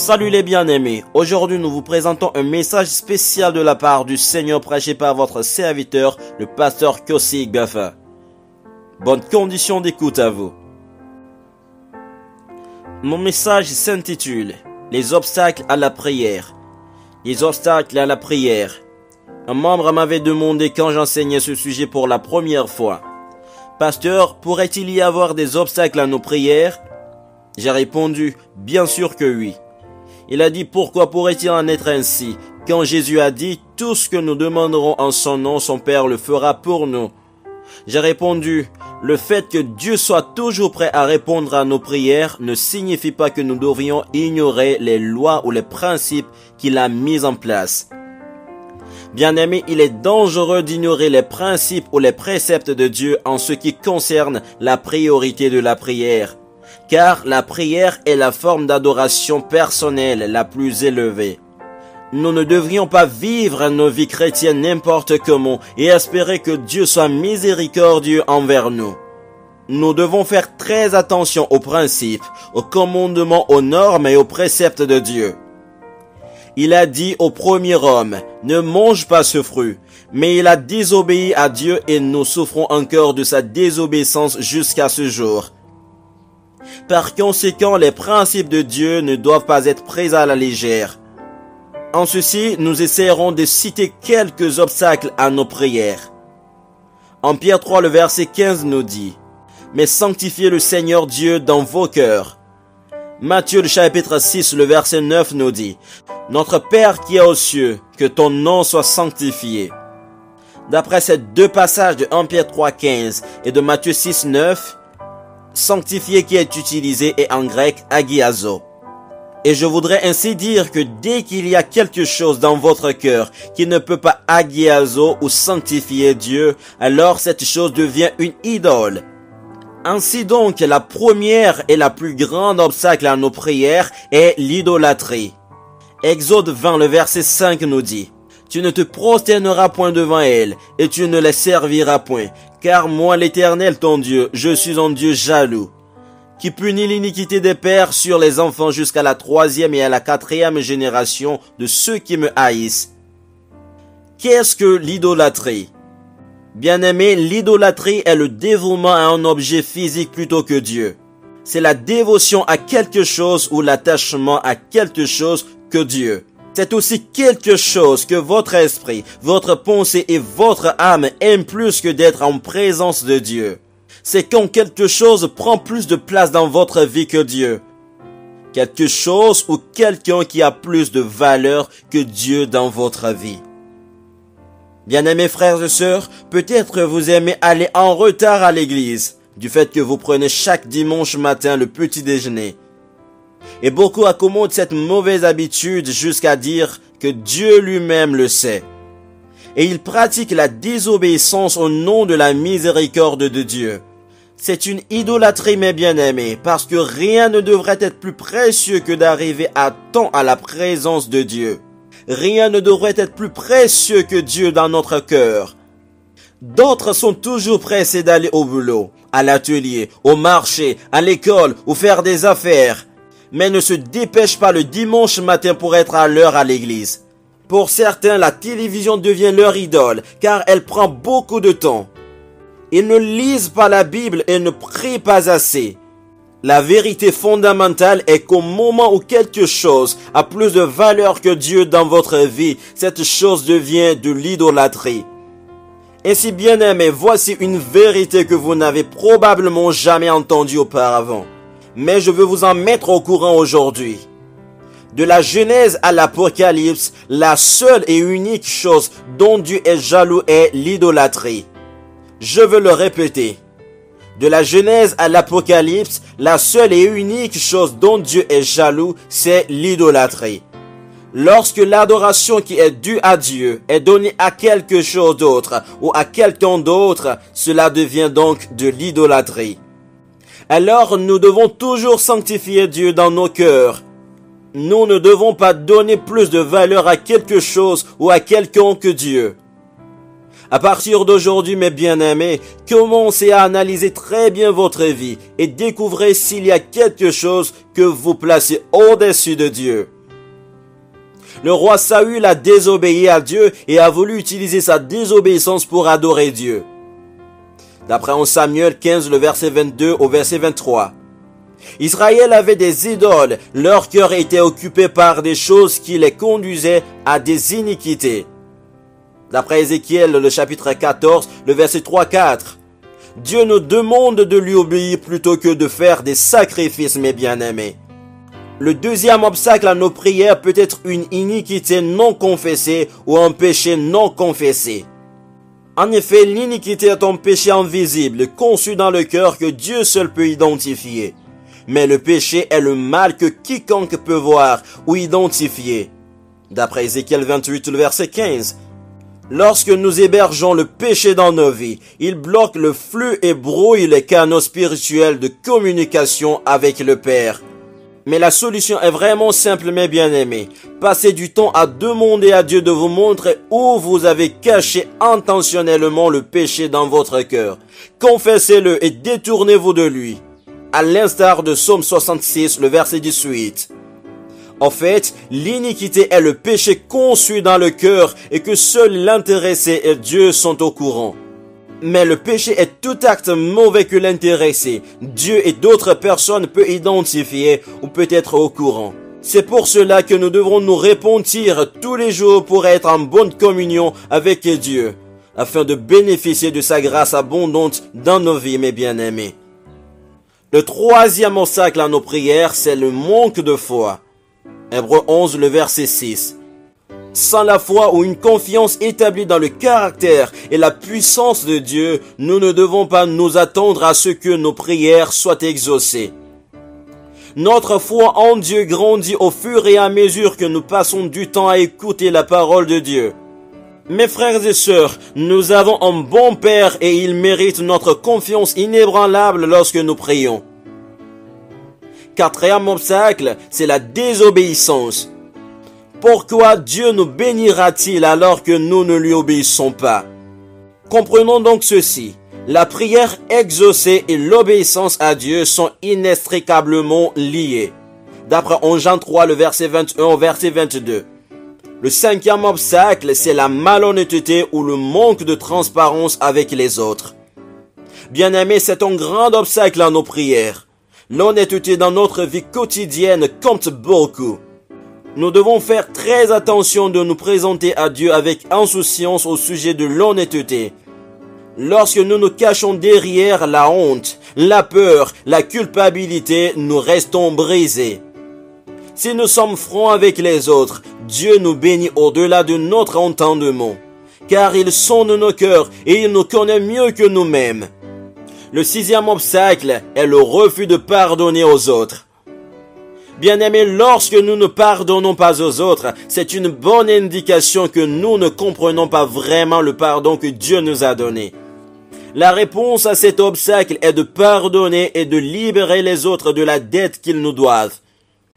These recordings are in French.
Salut les bien-aimés, aujourd'hui nous vous présentons un message spécial de la part du Seigneur prêché par votre serviteur, le pasteur Kosik Bafa. Bonne condition d'écoute à vous. Mon message s'intitule « Les obstacles à la prière ». Les obstacles à la prière. Un membre m'avait demandé quand j'enseignais ce sujet pour la première fois. « Pasteur, pourrait-il y avoir des obstacles à nos prières ?» J'ai répondu « Bien sûr que oui ». Il a dit « Pourquoi pourrait-il en être ainsi ?» Quand Jésus a dit « Tout ce que nous demanderons en son nom, son Père le fera pour nous ». J'ai répondu « Le fait que Dieu soit toujours prêt à répondre à nos prières ne signifie pas que nous devrions ignorer les lois ou les principes qu'il a mis en place. » Bien-aimé, il est dangereux d'ignorer les principes ou les préceptes de Dieu en ce qui concerne la priorité de la prière. Car la prière est la forme d'adoration personnelle la plus élevée. Nous ne devrions pas vivre nos vies chrétiennes n'importe comment et espérer que Dieu soit miséricordieux envers nous. Nous devons faire très attention aux principes, aux commandements, aux normes et aux préceptes de Dieu. Il a dit au premier homme, « Ne mange pas ce fruit », mais il a désobéi à Dieu et nous souffrons encore de sa désobéissance jusqu'à ce jour. Par conséquent, les principes de Dieu ne doivent pas être pris à la légère. En ceci, nous essaierons de citer quelques obstacles à nos prières. En Pierre 3, le verset 15 nous dit « Mais sanctifiez le Seigneur Dieu dans vos cœurs. » Matthieu, le chapitre 6, le verset 9 nous dit « Notre Père qui est aux cieux, que ton nom soit sanctifié. » D'après ces deux passages de 1 Pierre 3, 15 et de Matthieu 6, 9, sanctifié qui est utilisé est en grec agiazo. Et je voudrais ainsi dire que dès qu'il y a quelque chose dans votre cœur qui ne peut pas agiazo ou sanctifier Dieu, alors cette chose devient une idole. Ainsi donc, la première et la plus grande obstacle à nos prières est l'idolâtrie. Exode 20, le verset 5 nous dit « Tu ne te prosterneras point devant elle, et tu ne les serviras point, car moi l'Éternel ton Dieu, je suis un Dieu jaloux, qui punit l'iniquité des pères sur les enfants jusqu'à la 3e et à la 4e génération de ceux qui me haïssent. » Qu'est-ce que l'idolâtrie? Bien-aimé, l'idolâtrie est le dévouement à un objet physique plutôt que Dieu. C'est la dévotion à quelque chose ou l'attachement à quelque chose que Dieu. C'est aussi quelque chose que votre esprit, votre pensée et votre âme aiment plus que d'être en présence de Dieu. C'est quand quelque chose prend plus de place dans votre vie que Dieu. Quelque chose ou quelqu'un qui a plus de valeur que Dieu dans votre vie. Bien-aimés frères et sœurs, peut-être vous aimez aller en retard à l'église, du fait que vous prenez chaque dimanche matin le petit déjeuner. Et beaucoup accommodent cette mauvaise habitude jusqu'à dire que Dieu lui-même le sait. Et ils pratiquent la désobéissance au nom de la miséricorde de Dieu. C'est une idolâtrie mes bien-aimés, parce que rien ne devrait être plus précieux que d'arriver à temps à la présence de Dieu. Rien ne devrait être plus précieux que Dieu dans notre cœur. D'autres sont toujours pressés d'aller au boulot, à l'atelier, au marché, à l'école ou faire des affaires, mais ne se dépêchent pas le dimanche matin pour être à l'heure à l'église. Pour certains, la télévision devient leur idole, car elle prend beaucoup de temps. Ils ne lisent pas la Bible et ne prient pas assez. La vérité fondamentale est qu'au moment où quelque chose a plus de valeur que Dieu dans votre vie, cette chose devient de l'idolâtrie. Ainsi, bien-aimés, voici une vérité que vous n'avez probablement jamais entendue auparavant. Mais je veux vous en mettre au courant aujourd'hui. De la Genèse à l'Apocalypse, la seule et unique chose dont Dieu est jaloux est l'idolâtrie. Je veux le répéter. De la Genèse à l'Apocalypse, la seule et unique chose dont Dieu est jaloux, c'est l'idolâtrie. Lorsque l'adoration qui est due à Dieu est donnée à quelque chose d'autre ou à quelqu'un d'autre, cela devient donc de l'idolâtrie. Alors nous devons toujours sanctifier Dieu dans nos cœurs. Nous ne devons pas donner plus de valeur à quelque chose ou à quelqu'un que Dieu. À partir d'aujourd'hui, mes bien-aimés, commencez à analyser très bien votre vie et découvrez s'il y a quelque chose que vous placez au-dessus de Dieu. Le roi Saül a désobéi à Dieu et a voulu utiliser sa désobéissance pour adorer Dieu. D'après 1 Samuel 15, le verset 22 au verset 23. Israël avait des idoles, leur cœur était occupé par des choses qui les conduisaient à des iniquités. D'après Ézéchiel, le chapitre 14, le verset 3-4. Dieu nous demande de lui obéir plutôt que de faire des sacrifices, mes bien-aimés. Le deuxième obstacle à nos prières peut être une iniquité non confessée ou un péché non confessé. En effet, l'iniquité est un péché invisible, conçu dans le cœur que Dieu seul peut identifier. Mais le péché est le mal que quiconque peut voir ou identifier. D'après Ézéchiel 28, le verset 15. Lorsque nous hébergeons le péché dans nos vies, il bloque le flux et brouille les canaux spirituels de communication avec le Père. Mais la solution est vraiment simple, mes bien-aimés. Passez du temps à demander à Dieu de vous montrer où vous avez caché intentionnellement le péché dans votre cœur. Confessez-le et détournez-vous de lui. À l'instar de Psaume 66, le verset 18. En fait, l'iniquité est le péché conçu dans le cœur et que seul l'intéressé et Dieu sont au courant. Mais le péché est tout acte mauvais que l'intéressé, Dieu et d'autres personnes peuvent identifier ou peut être au courant. C'est pour cela que nous devrons nous repentir tous les jours pour être en bonne communion avec Dieu, afin de bénéficier de sa grâce abondante dans nos vies, mes bien-aimés. Le troisième obstacle à nos prières, c'est le manque de foi. Hébreux 11, le verset 6. Sans la foi ou une confiance établie dans le caractère et la puissance de Dieu, nous ne devons pas nous attendre à ce que nos prières soient exaucées. Notre foi en Dieu grandit au fur et à mesure que nous passons du temps à écouter la parole de Dieu. Mes frères et sœurs, nous avons un bon Père et il mérite notre confiance inébranlable lorsque nous prions. Quatrième obstacle, c'est la désobéissance. Pourquoi Dieu nous bénira-t-il alors que nous ne lui obéissons pas? Comprenons donc ceci. La prière exaucée et l'obéissance à Dieu sont inextricablement liées. D'après 1 Jean 3, le verset 21 au verset 22. Le cinquième obstacle, c'est la malhonnêteté ou le manque de transparence avec les autres. Bien-aimés, c'est un grand obstacle à nos prières. L'honnêteté dans notre vie quotidienne compte beaucoup. Nous devons faire très attention de nous présenter à Dieu avec insouciance au sujet de l'honnêteté. Lorsque nous nous cachons derrière la honte, la peur, la culpabilité, nous restons brisés. Si nous sommes francs avec les autres, Dieu nous bénit au-delà de notre entendement, car il sonde nos cœurs et il nous connaît mieux que nous-mêmes. Le sixième obstacle est le refus de pardonner aux autres. Bien-aimés, lorsque nous ne pardonnons pas aux autres, c'est une bonne indication que nous ne comprenons pas vraiment le pardon que Dieu nous a donné. La réponse à cet obstacle est de pardonner et de libérer les autres de la dette qu'ils nous doivent.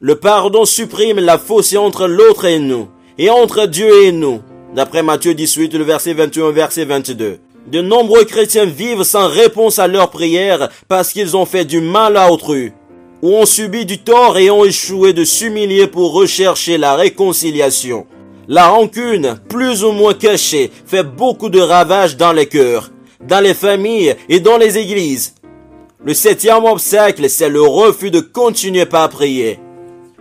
Le pardon supprime la fossé entre l'autre et nous, et entre Dieu et nous. D'après Matthieu 18, le verset 21, verset 22. De nombreux chrétiens vivent sans réponse à leurs prières parce qu'ils ont fait du mal à autrui, ou ont subi du tort et ont échoué de s'humilier pour rechercher la réconciliation. La rancune, plus ou moins cachée, fait beaucoup de ravages dans les cœurs, dans les familles et dans les églises. Le septième obstacle, c'est le refus de continuer par prier.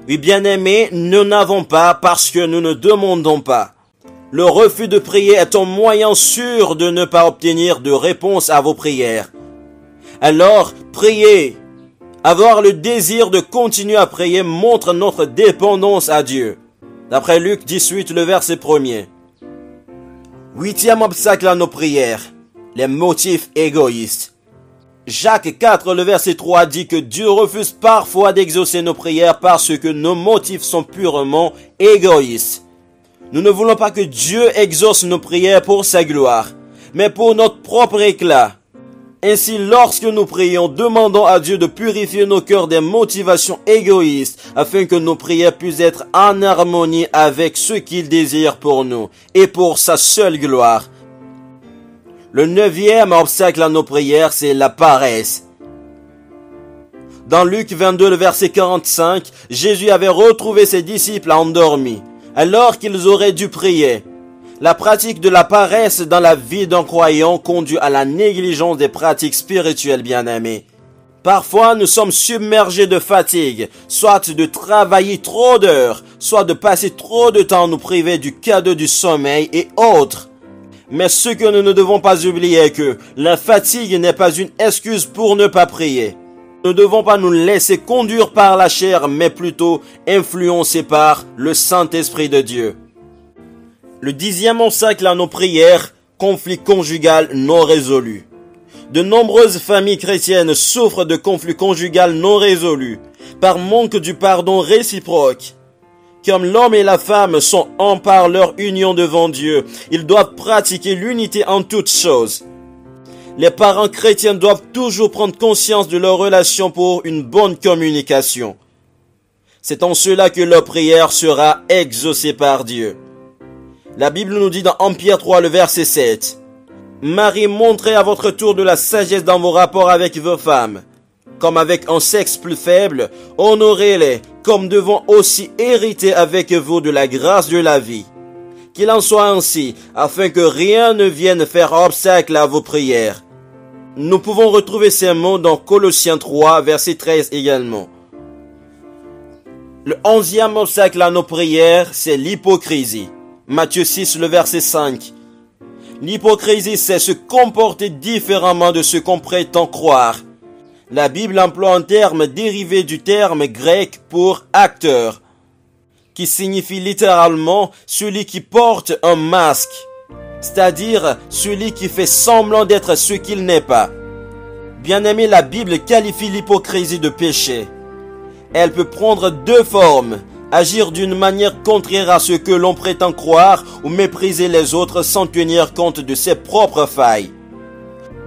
Oui, bien-aimés, nous n'avons pas parce que nous ne demandons pas. Le refus de prier est un moyen sûr de ne pas obtenir de réponse à vos prières. Alors, priez. Avoir le désir de continuer à prier montre notre dépendance à Dieu. D'après Luc 18, le verset 1er. Huitième obstacle à nos prières, les motifs égoïstes. Jacques 4, le verset 3 dit que Dieu refuse parfois d'exaucer nos prières parce que nos motifs sont purement égoïstes. Nous ne voulons pas que Dieu exauce nos prières pour sa gloire, mais pour notre propre éclat. Ainsi, lorsque nous prions, demandons à Dieu de purifier nos cœurs des motivations égoïstes, afin que nos prières puissent être en harmonie avec ce qu'il désire pour nous, et pour sa seule gloire. Le neuvième obstacle à nos prières, c'est la paresse. Dans Luc 22, le verset 45, Jésus avait retrouvé ses disciples endormis. alors qu'ils auraient dû prier. La pratique de la paresse dans la vie d'un croyant conduit à la négligence des pratiques spirituelles, bien-aimés. Parfois, nous sommes submergés de fatigue, soit de travailler trop d'heures, soit de passer trop de temps à nous priver du cadeau du sommeil et autres. Mais ce que nous ne devons pas oublier est que la fatigue n'est pas une excuse pour ne pas prier. Nous ne devons pas nous laisser conduire par la chair, mais plutôt influencés par le Saint-Esprit de Dieu. Le 10e obstacle à nos prières, conflit conjugal non résolu. De nombreuses familles chrétiennes souffrent de conflits conjugaux non résolus, par manque du pardon réciproque. Comme l'homme et la femme sont un par leur union devant Dieu, ils doivent pratiquer l'unité en toutes choses. Les parents chrétiens doivent toujours prendre conscience de leur relation pour une bonne communication. C'est en cela que leur prière sera exaucée par Dieu. La Bible nous dit dans 1 Pierre 3, le verset 7, « Marie, montrez à votre tour de la sagesse dans vos rapports avec vos femmes. Comme avec un sexe plus faible, honorez-les, comme devant aussi hériter avec vous de la grâce de la vie. Qu'il en soit ainsi, afin que rien ne vienne faire obstacle à vos prières. » Nous pouvons retrouver ces mots dans Colossiens 3, verset 13 également. Le 11e obstacle à nos prières, c'est l'hypocrisie. Matthieu 6, le verset 5. L'hypocrisie, c'est se comporter différemment de ce qu'on prétend croire. La Bible emploie un terme dérivé du terme grec pour acteur, qui signifie littéralement celui qui porte un masque, c'est-à-dire celui qui fait semblant d'être ce qu'il n'est pas. Bien-aimé, la Bible qualifie l'hypocrisie de péché. Elle peut prendre deux formes: agir d'une manière contraire à ce que l'on prétend croire ou mépriser les autres sans tenir compte de ses propres failles.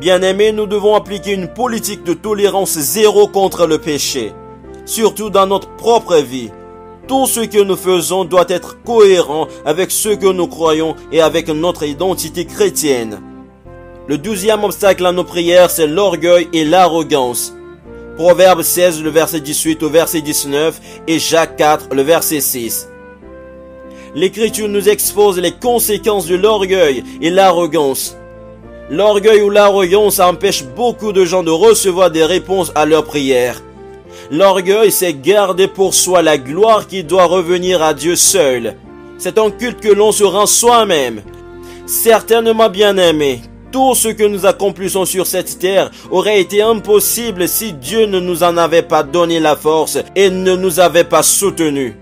Bien-aimés, nous devons appliquer une politique de tolérance zéro contre le péché, surtout dans notre propre vie. Tout ce que nous faisons doit être cohérent avec ce que nous croyons et avec notre identité chrétienne. Le 12e obstacle à nos prières, c'est l'orgueil et l'arrogance. Proverbe 16, le verset 18 au verset 19 et Jacques 4, le verset 6. L'Écriture nous expose les conséquences de l'orgueil et l'arrogance. L'orgueil ou l'arrogance empêche beaucoup de gens de recevoir des réponses à leurs prières. L'orgueil, c'est garder pour soi la gloire qui doit revenir à Dieu seul. C'est un culte que l'on se rend soi-même. Certainement, bien-aimés, tout ce que nous accomplissons sur cette terre aurait été impossible si Dieu ne nous en avait pas donné la force et ne nous avait pas soutenus.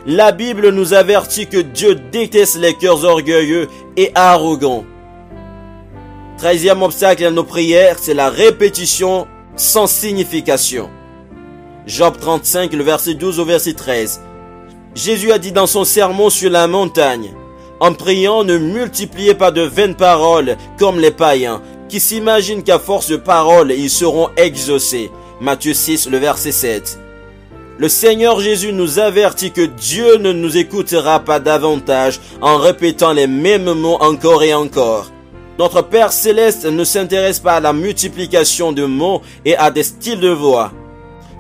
La Bible nous avertit que Dieu déteste les cœurs orgueilleux et arrogants. 13e obstacle à nos prières, c'est la répétition sans signification. Job 35, le verset 12 au verset 13. Jésus a dit dans son sermon sur la montagne: « En priant, ne multipliez pas de vaines paroles comme les païens, qui s'imaginent qu'à force de paroles, ils seront exaucés. » Matthieu 6, le verset 7. Le Seigneur Jésus nous avertit que Dieu ne nous écoutera pas davantage en répétant les mêmes mots encore et encore. Notre Père Céleste ne s'intéresse pas à la multiplication de mots et à des styles de voix.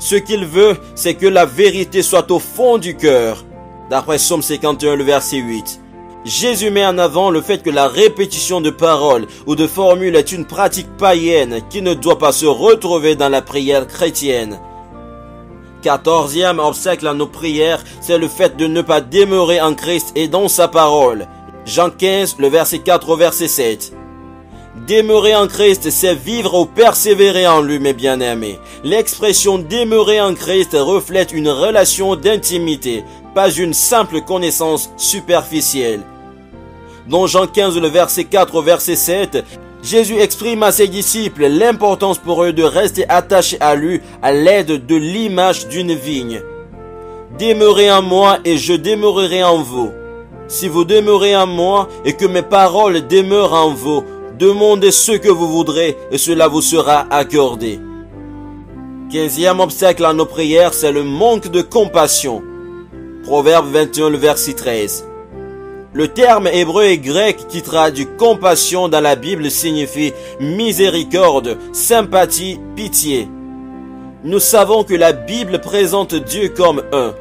Ce qu'il veut, c'est que la vérité soit au fond du cœur. D'après Psaume 51, le verset 8. Jésus met en avant le fait que la répétition de paroles ou de formules est une pratique païenne qui ne doit pas se retrouver dans la prière chrétienne. 14e obstacle à nos prières, c'est le fait de ne pas demeurer en Christ et dans sa parole. Jean 15, le verset 4 au verset 7. Demeurer en Christ, c'est vivre ou persévérer en lui, mes bien-aimés. L'expression demeurer en Christ reflète une relation d'intimité, pas une simple connaissance superficielle. Dans Jean 15, le verset 4 au verset 7, Jésus exprime à ses disciples l'importance pour eux de rester attachés à lui à l'aide de l'image d'une vigne. Demeurez en moi et je demeurerai en vous. Si vous demeurez en moi et que mes paroles demeurent en vous, demandez ce que vous voudrez et cela vous sera accordé. 15e obstacle à nos prières, c'est le manque de compassion. Proverbe 21, le verset 13. Le terme hébreu et grec qui traduit compassion dans la Bible signifie miséricorde, sympathie, pitié. Nous savons que la Bible présente Dieu comme un.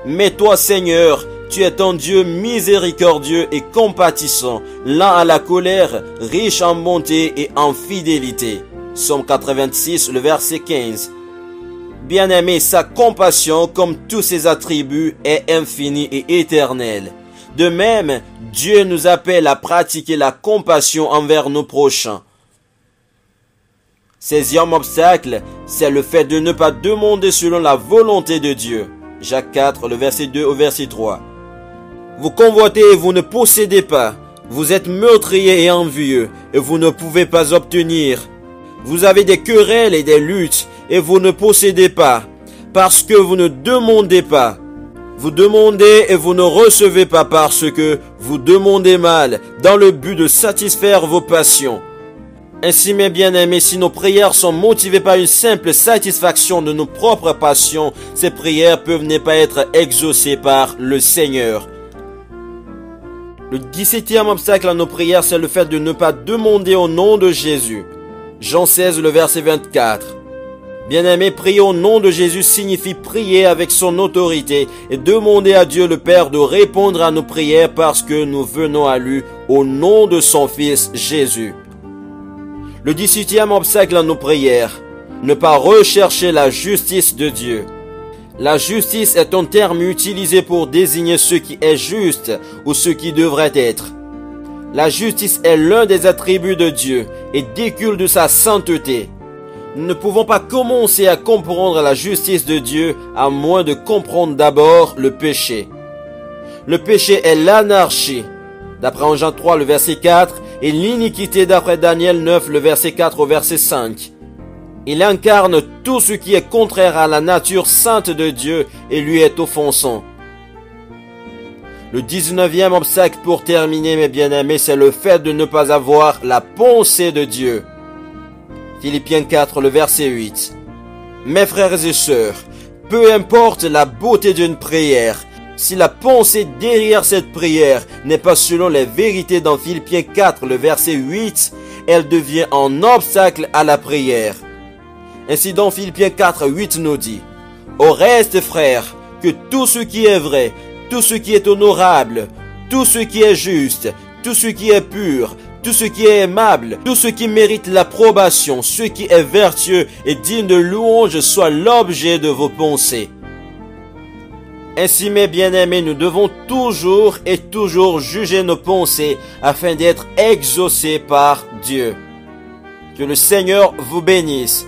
Mais toi, Seigneur, Tu es un Dieu miséricordieux et compatissant, lent à la colère, riche en bonté et en fidélité. Psaume 86, le verset 15. Bien-aimé, sa compassion, comme tous ses attributs, est infinie et éternelle. De même, Dieu nous appelle à pratiquer la compassion envers nos prochains. 16e obstacle, c'est le fait de ne pas demander selon la volonté de Dieu. Jacques 4, le verset 2 au verset 3. Vous convoitez et vous ne possédez pas. Vous êtes meurtrier et envieux et vous ne pouvez pas obtenir. Vous avez des querelles et des luttes et vous ne possédez pas parce que vous ne demandez pas. Vous demandez et vous ne recevez pas parce que vous demandez mal dans le but de satisfaire vos passions. Ainsi, mes bien-aimés, si nos prières sont motivées par une simple satisfaction de nos propres passions, ces prières peuvent ne pas être exaucées par le Seigneur. Le 17e obstacle à nos prières, c'est le fait de ne pas demander au nom de Jésus. Jean 16, le verset 24. Bien-aimés, prier au nom de Jésus signifie prier avec son autorité et demander à Dieu le Père de répondre à nos prières parce que nous venons à lui au nom de son Fils Jésus. Le 18e obstacle à nos prières, ne pas rechercher la justice de Dieu. La justice est un terme utilisé pour désigner ce qui est juste ou ce qui devrait être. La justice est l'un des attributs de Dieu et découle de sa sainteté. Nous ne pouvons pas commencer à comprendre la justice de Dieu à moins de comprendre d'abord le péché. Le péché est l'anarchie, d'après Jean 3 le verset 4, et l'iniquité d'après Daniel 9 le verset 4 au verset 5. Il incarne tout ce qui est contraire à la nature sainte de Dieu et lui est offensant. Le 19e obstacle pour terminer, mes bien-aimés, c'est le fait de ne pas avoir la pensée de Dieu. Philippiens 4, le verset 8. Mes frères et sœurs, peu importe la beauté d'une prière, si la pensée derrière cette prière n'est pas selon les vérités dans Philippiens 4, le verset 8, elle devient un obstacle à la prière. Ainsi dans Philippiens 4, 8 nous dit, « Au reste, frères, que tout ce qui est vrai, tout ce qui est honorable, tout ce qui est juste, tout ce qui est pur, tout ce qui est aimable, tout ce qui mérite l'approbation, ce qui est vertueux et digne de louange soit l'objet de vos pensées. » Ainsi, mes bien-aimés, nous devons toujours et toujours juger nos pensées afin d'être exaucés par Dieu. Que le Seigneur vous bénisse.